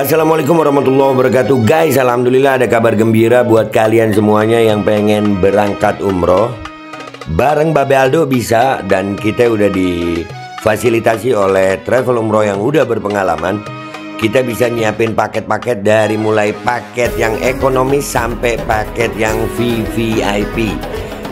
Assalamualaikum warahmatullahi wabarakatuh. Guys, alhamdulillah ada kabar gembira buat kalian semuanya yang pengen berangkat umroh. Bareng Babe Aldo bisa, dan kita udah difasilitasi oleh travel umroh yang udah berpengalaman. Kita bisa nyiapin paket-paket dari mulai paket yang ekonomis sampai paket yang VVIP.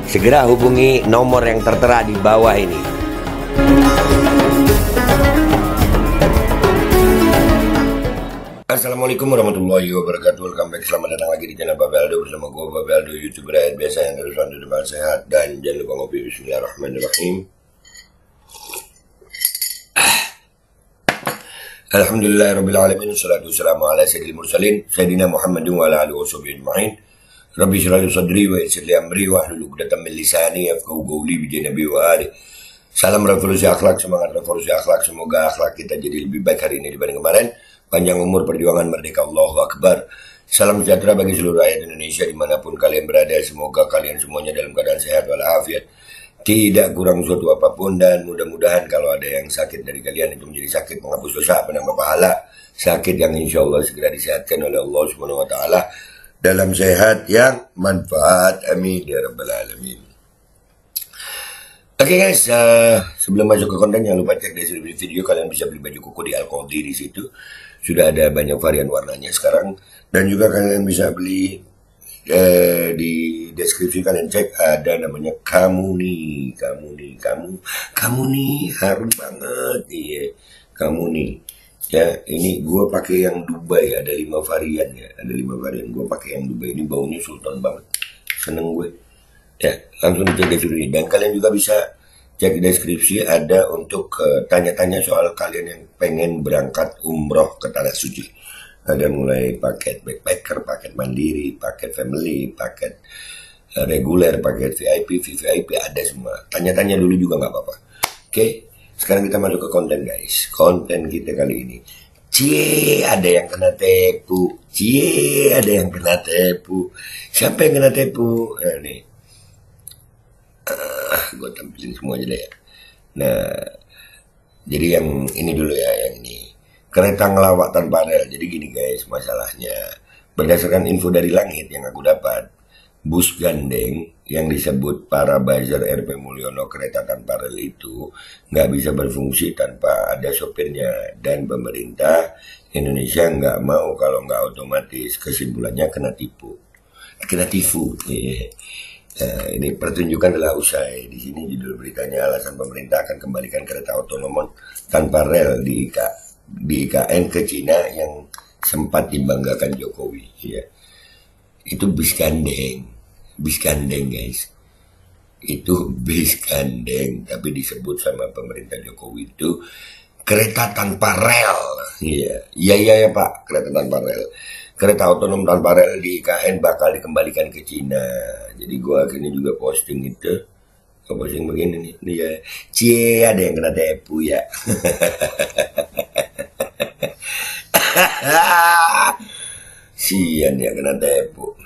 Segera hubungi nomor yang tertera di bawah ini. Assalamualaikum warahmatullahi wabarakatuh. Welcome back, selamat datang lagi di channel Babe Aldo bersama gue Babe Aldo, YouTuber rakyat biasa yang terus selalu depan sehat. Dan jangan lupa ngopi. Bismillahirrahmanirrahim. Alhamdulillahirrabbilalamin. Wassalatu wassalamu ala sayyidil mursalin Sayyidina Muhammadin wa ala alihi washabihi ajma'in. Rabbi shrah li sadri wa yassir li amri wahlul 'uqdatam min lisani yafqahu qawli bi nabi wa ali. Salam revolusi akhlak, semangat revolusi akhlak. Semoga akhlak kita jadi lebih baik hari ini dibanding kemarin. Panjang umur, perjuangan, merdeka, Allahu Akbar. Salam sejahtera bagi seluruh rakyat Indonesia dimanapun kalian berada. Semoga kalian semuanya dalam keadaan sehat walafiat, tidak kurang suatu apapun. Dan mudah-mudahan kalau ada yang sakit dari kalian itu menjadi sakit menghapus dosa, penambah pahala. Sakit yang insya Allah segera disehatkan oleh Allah Subhanahu Wa Taala dalam sehat yang manfaat. Amin ya rabbal alamin. Oke guys, sebelum masuk ke konten jangan lupa cek deskripsi video. Kalian bisa beli baju koko di Al-Qadi di situ. Sudah ada banyak varian warnanya sekarang. Dan juga kalian bisa beli di deskripsi, kalian cek ada namanya kamu nih harum banget nih, kamu nih. Ya, ini gue pakai yang Dubai, ada 5 varian ya, ada 5 varian. Gue pakai yang Dubai, ini baunya sultan banget, seneng gue. Ya, langsung dicek deskripsi. Dan kalian juga bisa cek deskripsi ada untuk tanya-tanya soal kalian yang pengen berangkat umroh ke Tanah Suci. Ada mulai paket backpacker, paket mandiri, paket family, paket reguler, paket VIP, VVIP, ada semua. Tanya-tanya dulu juga nggak apa-apa. Oke, sekarang kita masuk ke konten guys. Konten kita kali ini, ada yang kena tipu. Ada yang kena tipu. Siapa yang kena tipu? Nah, nih. Gue tampilin semuanya deh ya. Nah, jadi yang ini dulu ya, yang ini kereta ngelawak tanpa rel. Jadi gini guys, masalahnya berdasarkan info dari langit yang aku dapat, bus gandeng yang disebut para buzzer RP Mulyono kereta tanpa rel itu nggak bisa berfungsi tanpa ada sopirnya. Dan pemerintah Indonesia nggak mau kalau nggak otomatis, kesimpulannya kena tipu. Nah, ini pertunjukan telah usai. Di sini judul beritanya, alasan pemerintah akan kembalikan kereta otonom tanpa rel di IKN ke Cina yang sempat dibanggakan Jokowi. Ya. Itu bis gandeng guys. Itu bis gandeng, tapi disebut sama pemerintah Jokowi itu kereta tanpa rel. Iya Pak, kereta tanpa rel. Kereta otonom tanpa rel di IKN bakal dikembalikan ke Cina. Jadi gue akhirnya juga posting itu. Posting begini nih ya. Ada yang kena tipu ya. Sian ya kena tipu.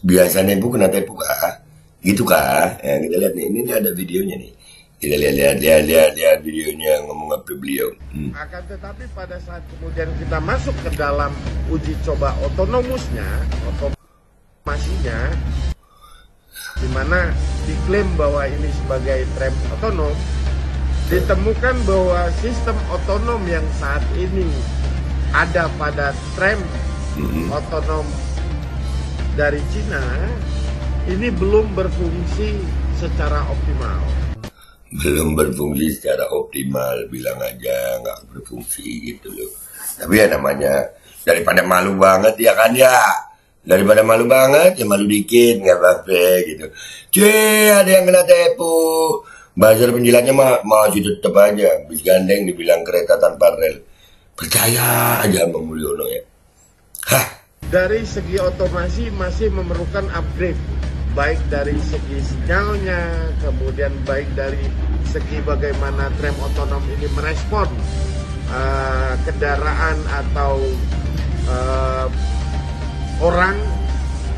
Biasanya ibu kena tipu kah? Gitu kah? Ya, kita lihat nih. Ini ada videonya nih. Kita lihat videonya, ngomong apa beliau. Akan tetapi pada saat kemudian kita masuk ke dalam uji coba otonomasinya, di mana diklaim bahwa ini sebagai tram otonom, ditemukan bahwa sistem otonom yang saat ini ada pada tram otonom dari Cina ini belum berfungsi secara optimal. Bilang aja nggak berfungsi gitu loh. Tapi ya namanya daripada malu banget ya kan ya, daripada malu banget ya malu dikit nggak apa-apa gitu. Ada yang kena tipu. Buzzer penjilatnya masih tetap aja bis gandeng dibilang kereta tanpa rel. Percaya aja sama Mulyono ya. Dari segi otomasi masih memerlukan upgrade, baik dari segi sinyalnya, kemudian baik dari segi bagaimana tram otonom ini merespon kendaraan atau orang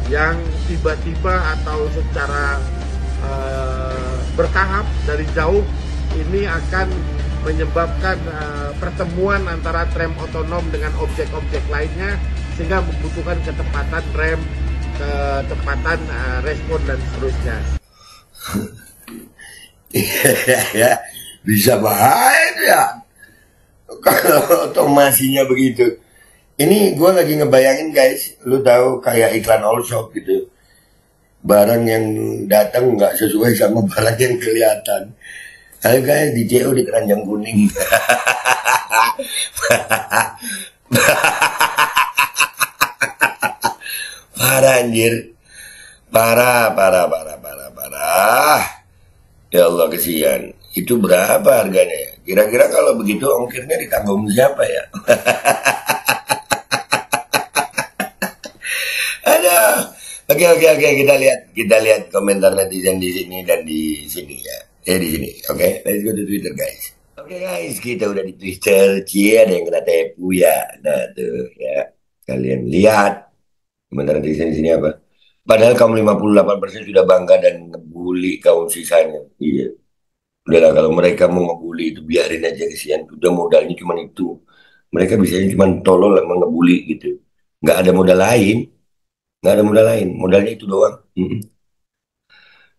yang tiba-tiba atau secara bertahap dari jauh ini akan menyebabkan pertemuan antara tram otonom dengan objek-objek lainnya, sehingga membutuhkan ketepatan rem, ketepatan respon dan seterusnya. Ya, bisa bahaya ya kalau otomasinya begitu. Ini gue lagi ngebayangin guys, lu tahu kayak iklan all shop gitu. Barang yang datang nggak sesuai sama barang yang kelihatan. Ayo guys, di CO di keranjang kuning. Parah anjir. Parah, parah, parah, parah, parah. Ya Allah kesian. Itu berapa harganya? Kira-kira kalau begitu ongkirnya ditanggung siapa ya? Ada. Oke, oke, oke, kita lihat komentar netizen di sini dan di sini ya. Di sini. Oke, let's go to Twitter guys. Oke guys, kita udah di Twitter. Cie, ada yang kena tepu ya. Nah tuh ya. Kalian lihat komentar netizen di sini apa? Padahal kaum 58% sudah bangga dan ngebully kaum sisanya. Iya. Udahlah kalau mereka mau ngebully itu biarin aja kesian. Udah modalnya cuma itu. Mereka bisanya cuma tolol sama ngebully gitu. Nggak ada modal lain. Nggak ada modal lain. Modalnya itu doang.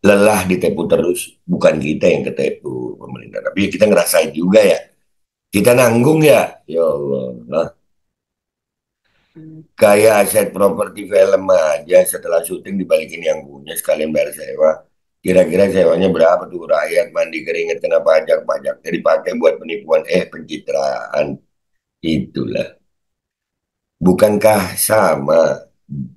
Lelah ditipu terus. Bukan kita yang ketipu pemerintah. Tapi kita ngerasain juga ya. Kita nanggung ya. Ya Allah. Nah, kayak aset properti film aja setelah syuting dibalikin yang punya sekalian bayar sewa. Kira-kira sewanya berapa tuh rakyat mandi keringet kena pajak-pajaknya dipakai buat penipuan pencitraan. Itulah. Bukankah sama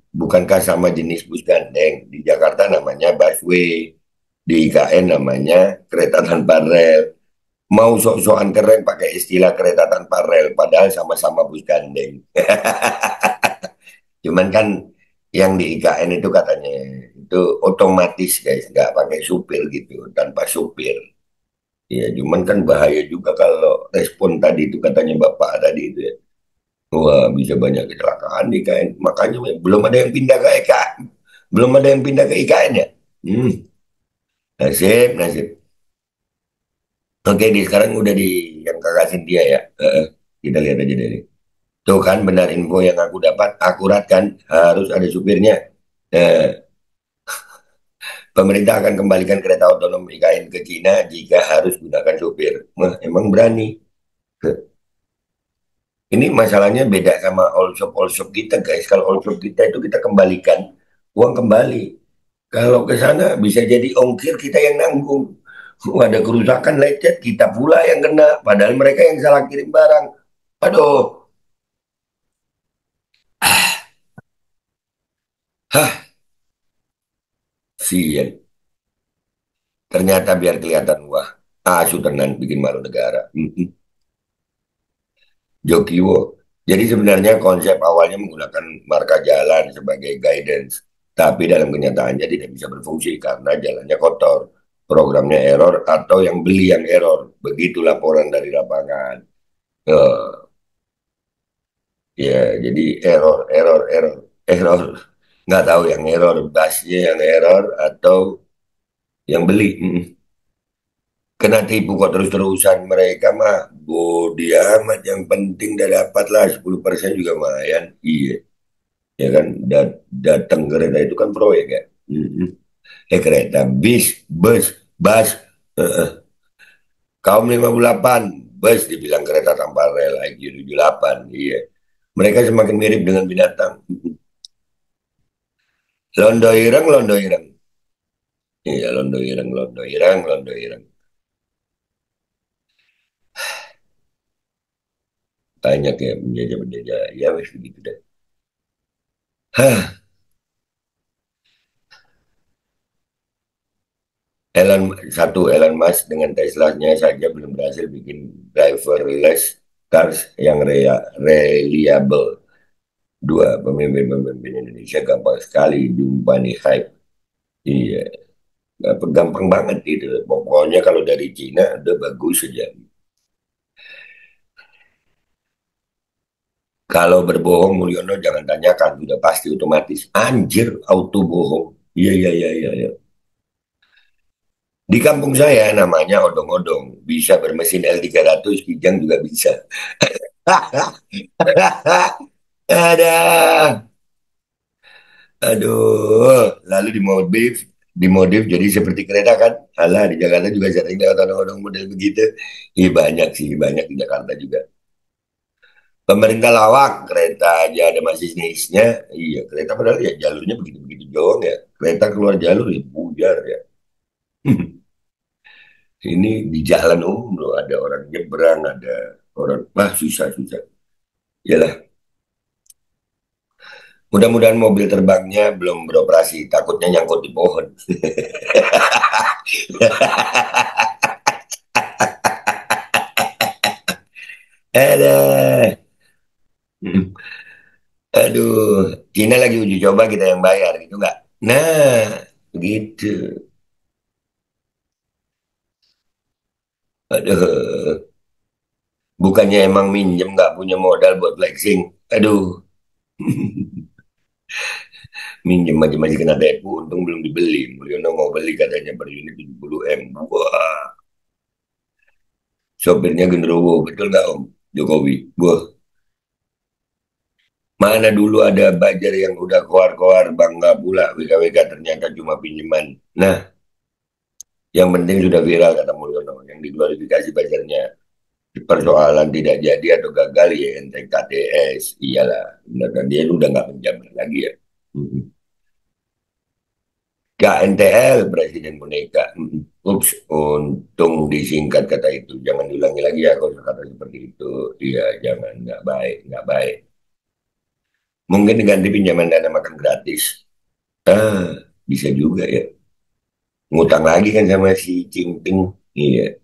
bukankah sama jenis bus gandeng? Di Jakarta namanya busway, di IKN namanya kereta tanpa rel. Mau sok-sokan keren pakai istilah kereta tanpa rel, padahal sama-sama bus gandeng. Cuman kan yang di IKN itu katanya itu otomatis guys, nggak pakai supir gitu, tanpa supir. Ya, cuman kan bahaya juga kalau respon tadi itu katanya Bapak tadi itu ya. Wah, bisa banyak kecelakaan di IKN. Makanya belum ada yang pindah ke IKN. Belum ada yang pindah ke IKN ya. Hmm, nasib, nasib. Oke, di sekarang udah di yang kakak Cynthia ya. Kita lihat aja deh. Tuh kan benar info yang aku dapat akurat kan harus ada supirnya. Eh, Pemerintah akan kembalikan kereta otonom IKN ke Cina jika harus gunakan supir. Wah, emang berani. Ini masalahnya beda sama all shop kita guys. Kalau all shop kita itu kita kembalikan uang kembali. Kalau ke sana bisa jadi ongkir kita yang nanggung. Ada kerusakan lecet kita pula yang kena. Padahal mereka yang salah kirim barang. Aduh, hah, sian. Ternyata biar kelihatan wah, asu tenan bikin malu negara. Jokiwo. Jadi sebenarnya konsep awalnya menggunakan marka jalan sebagai guidance, tapi dalam kenyataannya tidak bisa berfungsi karena jalannya kotor, programnya error atau yang beli yang error. Begitu laporan dari lapangan. Eh, ya, jadi error, error, error, error. Nggak tahu yang error, busnya yang error atau yang beli. Kena tipu kok terus-terusan mereka mah bodi amat yang penting udah dapat lah 10% juga lumayan iya ya kan datang kereta itu kan proyek ya. Kereta bis bus bus uh, kaum 58 bus dibilang kereta tanpa rel IQ 78 iya mereka semakin mirip dengan binatang. Londo ireng londo ireng iya londo ireng londo ireng londo ireng banyak ya penjajah-penjajah ya wes begitu deh. Hah, Elon Musk dengan Tesla-nya saja belum berhasil bikin driverless cars yang reliable. Dua pemimpin-pemimpin Indonesia gampang sekali diumpani hype. Iya, gampang banget itu. Pokoknya kalau dari Cina udah bagus saja. Kalau berbohong Mulyono jangan tanyakan, sudah pasti otomatis. Anjir, auto bohong. Iya, iya, iya, iya. Iya. Di kampung saya namanya odong-odong, bisa bermesin L300, Kijang juga bisa. Ada, aduh, lalu dimodif jadi seperti kereta kan. Alah, di Jakarta juga sering lewat odong-odong model begitu. Iya banyak sih, banyak di Jakarta juga. Pemerintah lawak, kereta aja ada masinisnya. Iya, kereta padahal ya jalurnya begitu-begitu doang ya. Kereta keluar jalur ya bujar ya. Ini di jalan umum loh, ada orang nyebrang, ada orang, wah susah-susah. Yalah, mudah-mudahan mobil terbangnya belum beroperasi, takutnya nyangkut di pohon. Ada. Aduh, Cina lagi uji coba kita yang bayar gitu nggak? Nah, begitu. Aduh, bukannya emang minjem nggak punya modal buat flexing. Aduh, minjem aja masih kena tipu, untung belum dibeli. Mulyono mau beli katanya per unit 70 M. Wah, sopirnya genderuwo, betul nggak Om Jokowi? Wah, mana dulu ada Bajar yang udah keluar-keluar bangga pula WKWK ternyata cuma pinjaman. Nah, yang penting sudah viral kata Mulyono, yang diklarifikasi Bajarnya. Persoalan tidak jadi atau gagal ya NTKTS. Iyalah, benar kan dia udah nggak menjabat lagi ya. KNTL Presiden Boneka. Ups, untung disingkat kata itu. Jangan diulangi lagi ya kalau kata seperti itu. Iya, jangan, nggak baik, nggak baik. Mungkin ganti pinjaman dana makan gratis. Ah, bisa juga ya. Ngutang lagi kan sama si Cingping. Iya.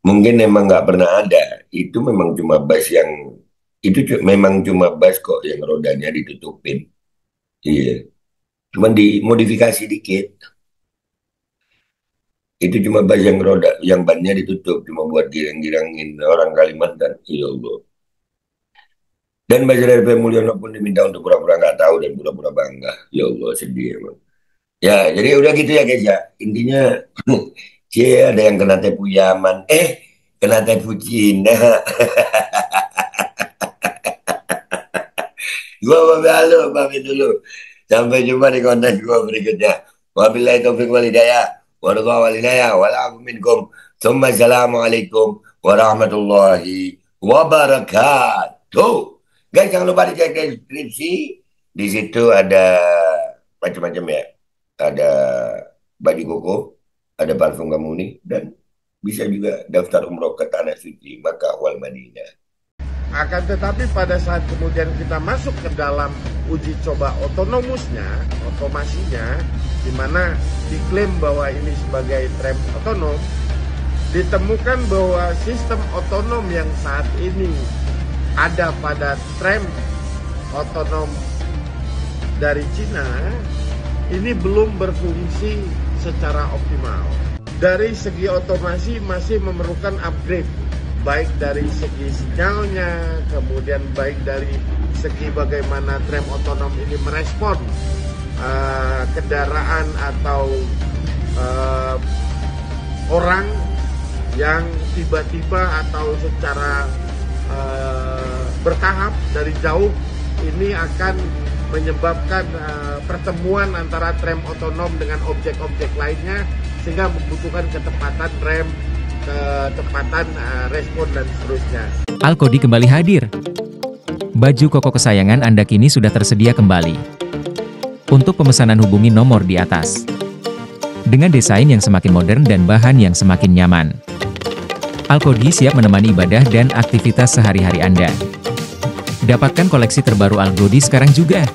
Mungkin memang nggak pernah ada. Itu memang cuma bus yang memang cuma bus kok yang rodanya ditutupin. Iya. Cuman dimodifikasi dikit. Itu cuma bus yang roda, yang bannya ditutup cuma buat girang-girangin orang Kalimantan. Ya Allah. Dan Bajar RP Mulyono pun diminta untuk pura-pura nggak tahu dan pura-pura bangga. Ya Allah, sedih emang. Ya, jadi udah gitu ya guys ya. Intinya, ada yang kena tipu Yaman. Kena tipu Cina. Gua pamit dulu. Sampai jumpa di konten gua berikutnya. Wabillahi taufiq wal hidayah. Warahmatullahi walhidayah. Walakum minkum. Assalamualaikum warahmatullahi wabarakatuh. Guys, jangan lupa dicek deskripsi. Di situ ada macam-macam ya. Ada baju koko, ada parfum Kamuni, dan bisa juga daftar umroh ke Tanah Suci Makkah wal Madinah. Akan tetapi pada saat kemudian kita masuk ke dalam uji coba otomasinya, di mana diklaim bahwa ini sebagai tram otonom, ditemukan bahwa sistem otonom yang saat ini ada pada tram otonom dari Cina ini belum berfungsi secara optimal. Dari segi otomasi masih memerlukan upgrade, baik dari segi sinyalnya, kemudian baik dari segi bagaimana tram otonom ini merespon kendaraan atau orang yang tiba-tiba atau secara bertahap dari jauh. Ini akan menyebabkan pertemuan antara tram otonom dengan objek-objek lainnya, sehingga membutuhkan ketepatan rem, ketepatan respon dan seterusnya. Alkodi kembali hadir. Baju koko kesayangan Anda kini sudah tersedia kembali. Untuk pemesanan hubungi nomor di atas. Dengan desain yang semakin modern dan bahan yang semakin nyaman. Alkodi siap menemani ibadah dan aktivitas sehari-hari Anda. Dapatkan koleksi terbaru Alkodi sekarang juga.